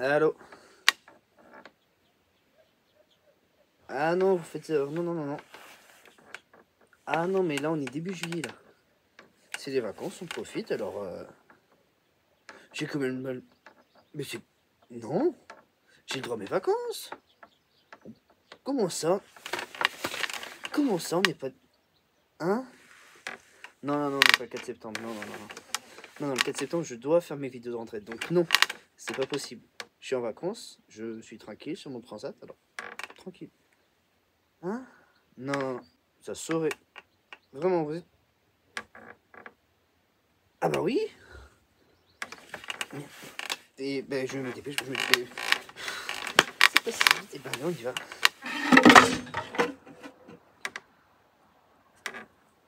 Allô? Ah non, vous faites... non, non, non, non. Ah non, mais là, on est début juillet, là. C'est les vacances, on profite, alors... J'ai quand même mal... Mais c'est... Non, j'ai le droit à mes vacances. Comment ça? Comment ça, on n'est pas... Hein? Non, non, non, on n'est pas le 4 septembre, non, non, non, non. Non, non, le 4 septembre, je dois faire mes vidéos de rentrée, donc non, c'est pas possible. Je suis en vacances, je suis tranquille sur mon transat, alors, tranquille. Hein? Non, non, non, ça saurait. Vraiment, vous êtes... Ah bah oui. Et ben, je me dépêche, je me dépêche. C'est pas si vite, et ben on y va.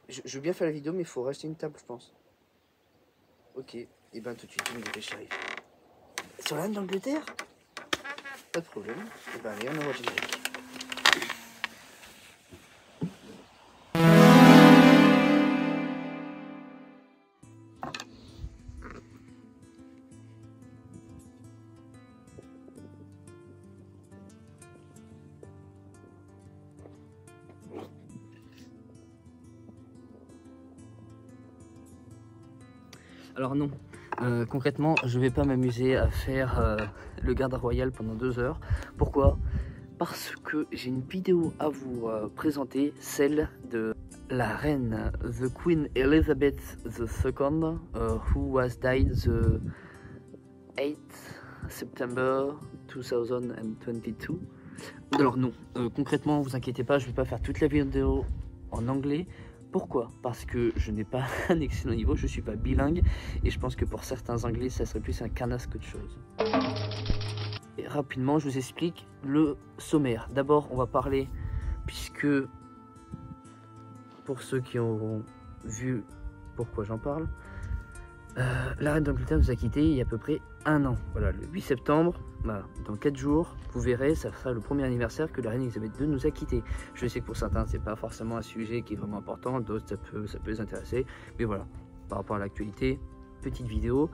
Je veux bien faire la vidéo, mais il faut racheter une table, je pense. Ok, et ben tout de suite, je me dépêche, j'arrive. Sur la reine d'Angleterre? Pas de problème. Et ben allez, on envoie le générique. Alors non, concrètement, je vais pas m'amuser à faire le garde royal pendant 2 heures. Pourquoi? Parce que j'ai une vidéo à vous présenter, celle de la reine, the Queen Elizabeth II, who was died the 8th September 2022. Alors non, concrètement, vous inquiétez pas, je vais pas faire toute la vidéo en anglais. Pourquoi? Parce que je n'ai pas un excellent niveau, je suis pas bilingue et je pense que pour certains anglais, ça serait plus un carnasse qu'autre chose. Et rapidement, je vous explique le sommaire. D'abord, on va parler, puisque pour ceux qui auront vu pourquoi j'en parle, la reine d'Angleterre nous a quittés il y a à peu près 1 an. Voilà, le 8 septembre, voilà, dans 4 jours, vous verrez, ça sera le premier anniversaire que la reine Elisabeth II nous a quittés. Je sais que pour certains, c'est pas forcément un sujet qui est vraiment important, d'autres, ça peut les intéresser. Mais voilà, par rapport à l'actualité, petite vidéo,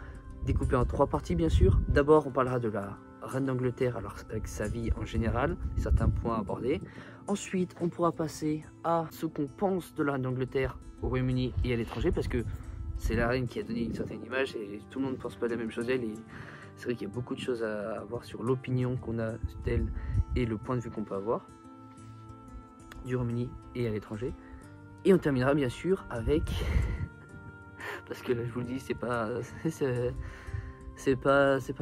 découpée en 3 parties, bien sûr. D'abord, on parlera de la reine d'Angleterre, alors avec sa vie en général, certains points abordés. Ensuite, on pourra passer à ce qu'on pense de la reine d'Angleterre au Royaume-Uni et à l'étranger, parce que c'est la reine qui a donné une certaine image et tout le monde ne pense pas la même chose d'elle. Et c'est vrai qu'il y a beaucoup de choses à avoir sur l'opinion qu'on a d'elle et le point de vue qu'on peut avoir du Royaume-Uni et à l'étranger. Et on terminera bien sûr avec, parce que là je vous le dis, c'est pas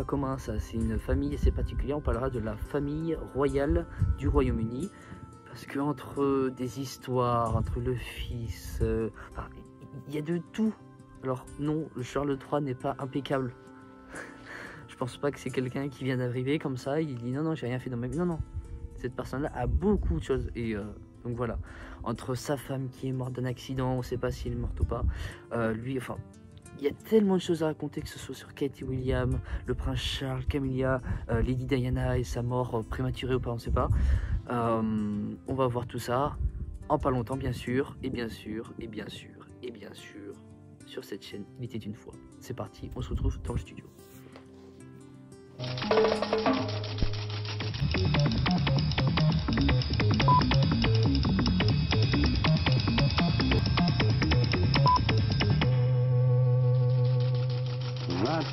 commun ça, c'est une famille assez particulière. On parlera de la famille royale du Royaume-Uni, parce que entre des histoires, entre le fils, enfin, il y a de tout. Alors non, le Charles III n'est pas impeccable. Je pense pas que c'est quelqu'un qui vient d'arriver comme ça, il dit non, non, j'ai rien fait dans ma vie. Non, non. Cette personne-là a beaucoup de choses. Et donc voilà. Entre sa femme qui est morte d'un accident, on sait pas s'il est mort ou pas. Lui, enfin, il y a tellement de choses à raconter, que ce soit sur Kate et William, le prince Charles, Camilla, Lady Diana et sa mort prématurée ou pas, on sait pas. On va voir tout ça en pas longtemps, bien sûr, et bien sûr, et bien sûr, et bien sûr, sur cette chaîne, il était une fois. C'est parti, on se retrouve dans le studio.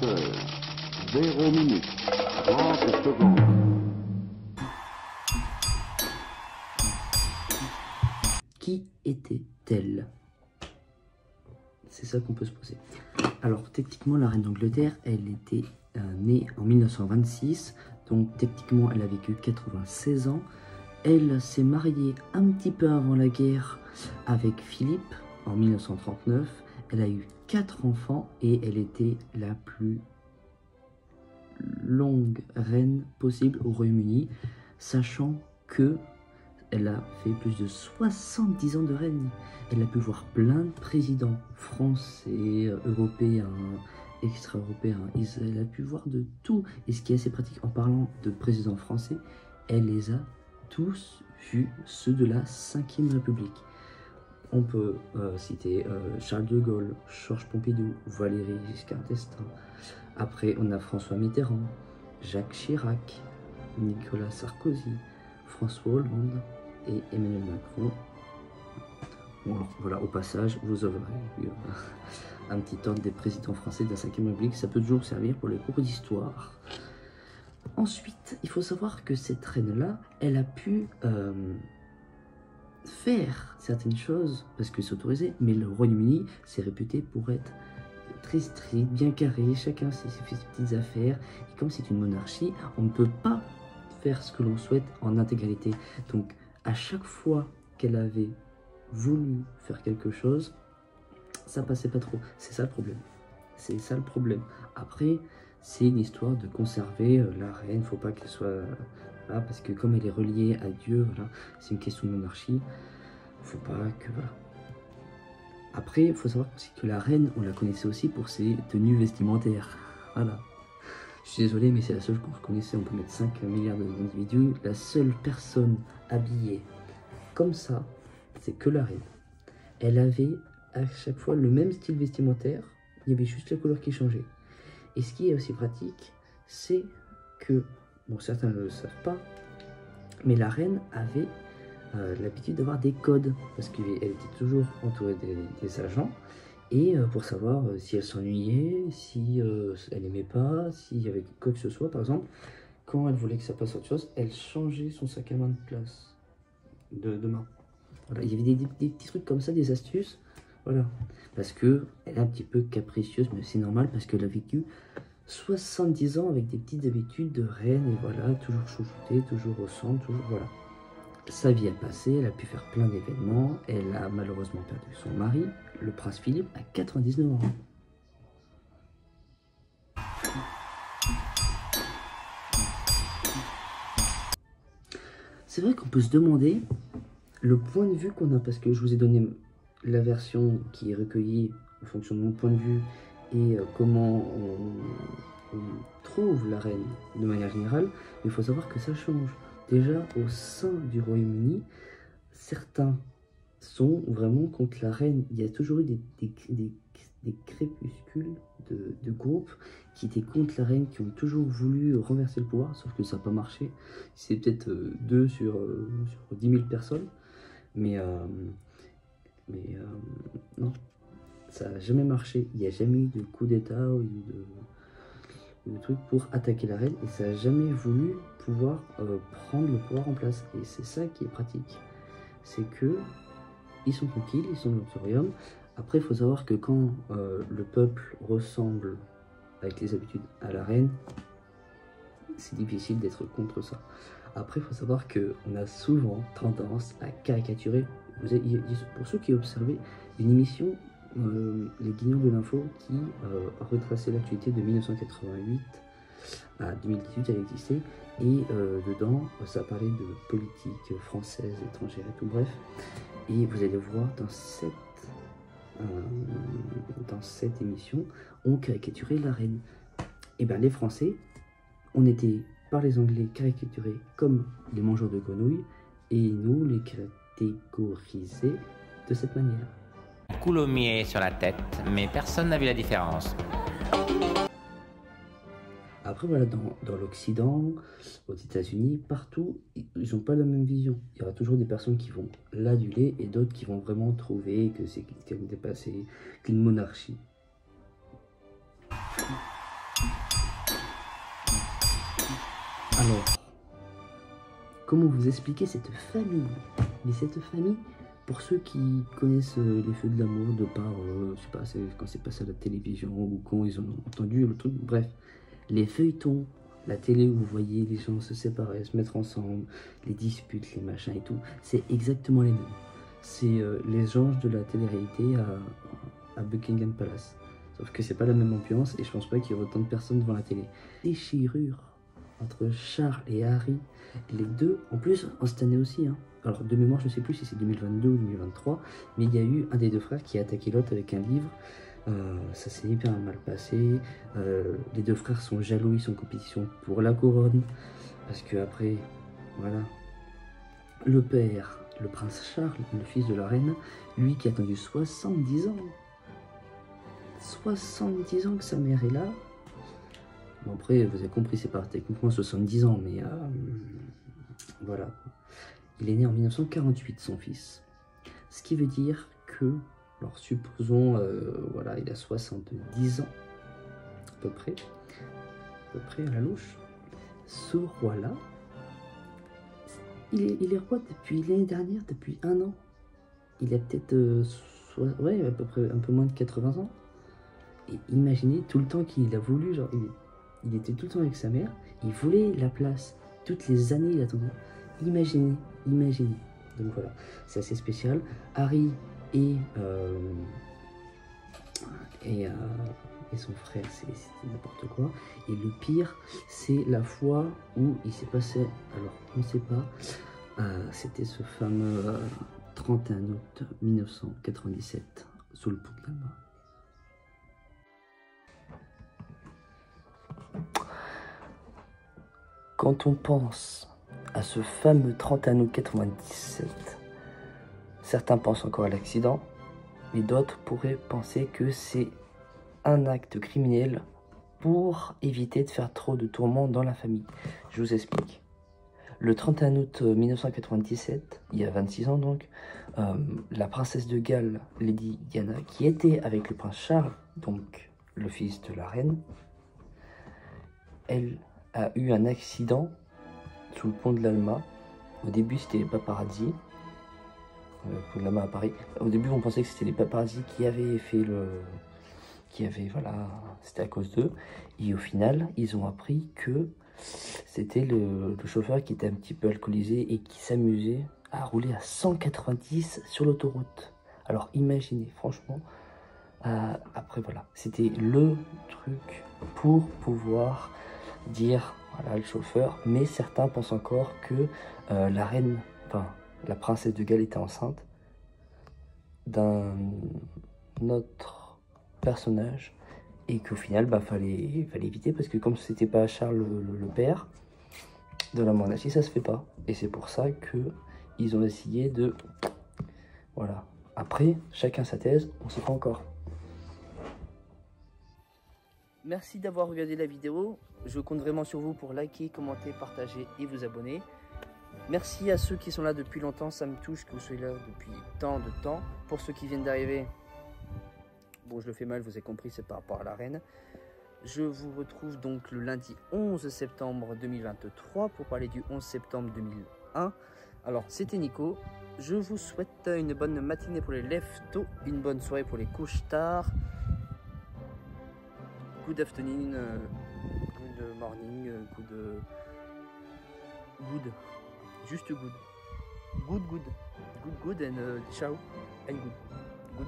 Heures, 0 minutes, 30 secondes. Qui était-elle? C'est ça qu'on peut se poser. Alors, techniquement, la reine d'Angleterre, elle était née en 1926. Donc, techniquement, elle a vécu 96 ans. Elle s'est mariée un petit peu avant la guerre avec Philippe en 1939. Elle a eu 4 enfants et elle était la plus longue reine possible au Royaume-Uni, sachant que elle a fait plus de 70 ans de règne. Elle a pu voir plein de présidents français, européens, extra-européens. Elle a pu voir de tout. Et ce qui est assez pratique, en parlant de présidents français, elle les a tous vus, ceux de la 5e République. On peut citer Charles de Gaulle, Georges Pompidou, Valéry Giscard d'Estaing. Après, on a François Mitterrand, Jacques Chirac, Nicolas Sarkozy, François Hollande et Emmanuel Macron. Bon, alors, voilà, au passage, vous aurez eu un petit ordre des présidents français de la 5e République. Ça peut toujours servir pour les cours d'histoire. Ensuite, il faut savoir que cette reine-là, elle a pu faire certaines choses parce que c'est autorisé, mais le Royaume-Uni, c'est réputé pour être très strict, bien carré, chacun fait ses petites affaires. Et comme c'est une monarchie, on ne peut pas faire ce que l'on souhaite en intégralité. Donc, à chaque fois qu'elle avait voulu faire quelque chose, ça passait pas trop. C'est ça le problème. C'est ça le problème. Après, c'est une histoire de conserver la reine. Faut pas qu'elle soit là parce que comme elle est reliée à Dieu, voilà, c'est une question de monarchie. Faut pas que voilà. Après, il faut savoir aussi que la reine, on la connaissait aussi pour ses tenues vestimentaires. Voilà. Je suis désolé, mais c'est la seule qu'on connaissait. On peut mettre 5 milliards d'individus. La seule personne habillée comme ça, c'est que la reine. Elle avait à chaque fois le même style vestimentaire. Il y avait juste la couleur qui changeait. Et ce qui est aussi pratique, c'est que, bon, certains ne le savent pas, mais la reine avait l'habitude d'avoir des codes, parce qu'elle était toujours entourée des agents, et pour savoir si elle s'ennuyait, si elle n'aimait pas, s'il y avait quoi que ce soit, par exemple, quand elle voulait que ça passe à autre chose, elle changeait son sac à main de place, de main. Voilà, il y avait des petits trucs comme ça, des astuces, voilà, parce que elle est un petit peu capricieuse, mais c'est normal, parce qu'elle a vécu 70 ans avec des petites habitudes de reine, et voilà, toujours chouchoutée, toujours au centre, toujours, voilà. Sa vie a passé, elle a pu faire plein d'événements, elle a malheureusement perdu son mari, le prince Philippe, à 99 ans. C'est vrai qu'on peut se demander le point de vue qu'on a, parce que je vous ai donné la version qui est recueillie en fonction de mon point de vue et comment on trouve la reine de manière générale, mais il faut savoir que ça change. Déjà, au sein du Royaume-Uni, certains sont vraiment contre la reine. Il y a toujours eu des crépuscules de groupes qui étaient contre la reine, qui ont toujours voulu renverser le pouvoir, sauf que ça n'a pas marché. C'est peut-être 2 sur 10 000 personnes, mais non, ça n'a jamais marché. Il n'y a jamais eu de coup d'État ou de trucs pour attaquer la reine, et ça n'a jamais voulu pouvoir prendre le pouvoir en place. Et c'est ça qui est pratique, c'est que ils sont tranquilles, ils sont dans leur royaume. Après, il faut savoir que quand le peuple ressemble avec les habitudes à la reine, c'est difficile d'être contre ça. Après, il faut savoir qu'on a souvent tendance à caricaturer. Pour ceux qui observaient une émission, les Guignols de l'info, qui retraçait l'actualité de 1988 à 2018, elle existait, et dedans, ça parlait de politique française, étrangère et tout, bref. Et vous allez voir dans cette émission, on caricaturait la reine. Et bien les Français, on était par les Anglais caricaturés comme les mangeurs de grenouilles, et nous les catégorisés de cette manière. Coulommiers sur la tête, mais personne n'a vu la différence. Après, voilà, dans l'Occident, aux États-Unis, partout, ils n'ont pas la même vision. Il y aura toujours des personnes qui vont l'aduler et d'autres qui vont vraiment trouver que c'est quelqu'un de dépassé, qu'une monarchie. Alors, comment vous expliquer cette famille? Mais cette famille, pour ceux qui connaissent les feux de l'amour de par, je sais pas, quand c'est passé à la télévision ou quand ils ont entendu le truc, bref, les feuilletons, la télé où vous voyez les gens se séparer, se mettre ensemble, les disputes, les machins et tout, c'est exactement les mêmes. C'est les anges de la télé-réalité à Buckingham Palace. Sauf que c'est pas la même ambiance et je pense pas qu'il y ait autant de personnes devant la télé. Déchirure entre Charles et Harry, les deux, en plus, en cette année aussi, hein. Alors de mémoire, je sais plus si c'est 2022 ou 2023, mais il y a eu un des deux frères qui a attaqué l'autre avec un livre. Ça s'est hyper mal passé. Les deux frères sont jaloux, ils sont en compétition pour la couronne. Parce que après, voilà, le père, le prince Charles, le fils de la reine, lui qui a attendu 70 ans. 70 ans que sa mère est là. Bon, après, vous avez compris, c'est pas techniquement 70 ans, mais voilà. Il est né en 1948, son fils. Ce qui veut dire que, alors supposons, voilà, il a 70 ans, à peu près à la louche. Ce roi-là, il est roi depuis l'année dernière, depuis 1 an. Il a peut-être, ouais, à peu près un peu moins de 80 ans. Et imaginez tout le temps qu'il a voulu, genre, il était tout le temps avec sa mère, il voulait la place, toutes les années il attendait. Imaginez. Donc voilà, c'est assez spécial. Harry et son frère, c'était n'importe quoi. Et le pire, c'est la fois où il s'est passé, alors on ne sait pas, c'était ce fameux 31 août 1997, sous le pont de l'Alma. Quand on pense à ce fameux 31 août 97, certains pensent encore à l'accident, mais d'autres pourraient penser que c'est un acte criminel pour éviter de faire trop de tourments dans la famille. Je vous explique. Le 31 août 1997, il y a 26 ans donc, la princesse de Galles, Lady Diana, qui était avec le prince Charles, donc le fils de la reine, elle a eu un accident sous le pont de l'Alma. Au début, c'était les paparazzi. Le pont de l'Alma à Paris. Au début, on pensait que c'était les paparazzi qui avaient fait voilà, c'était à cause d'eux. Et au final, ils ont appris que c'était le chauffeur qui était un petit peu alcoolisé et qui s'amusait à rouler à 190 sur l'autoroute. Alors imaginez, franchement, après voilà, c'était le truc pour pouvoir dire, voilà, le chauffeur, mais certains pensent encore que la reine, enfin, la princesse de Galles était enceinte d'un autre personnage et qu'au final, fallait éviter parce que comme c'était pas Charles le père de la monarchie, ça se fait pas. Et c'est pour ça que ils ont essayé de, voilà. Après, chacun sa thèse, on sait pas encore. Merci d'avoir regardé la vidéo. Je compte vraiment sur vous pour liker, commenter, partager et vous abonner. Merci à ceux qui sont là depuis longtemps. Ça me touche que vous soyez là depuis tant de temps. Pour ceux qui viennent d'arriver, bon, je le fais mal, vous avez compris, c'est par rapport à la reine. Je vous retrouve donc le lundi 11 septembre 2023 pour parler du 11 septembre 2001. Alors, c'était Nico. Je vous souhaite une bonne matinée pour les lève-tôt, une bonne soirée pour les couches tard. Good afternoon, good morning, good, juste good, good and ciao and good.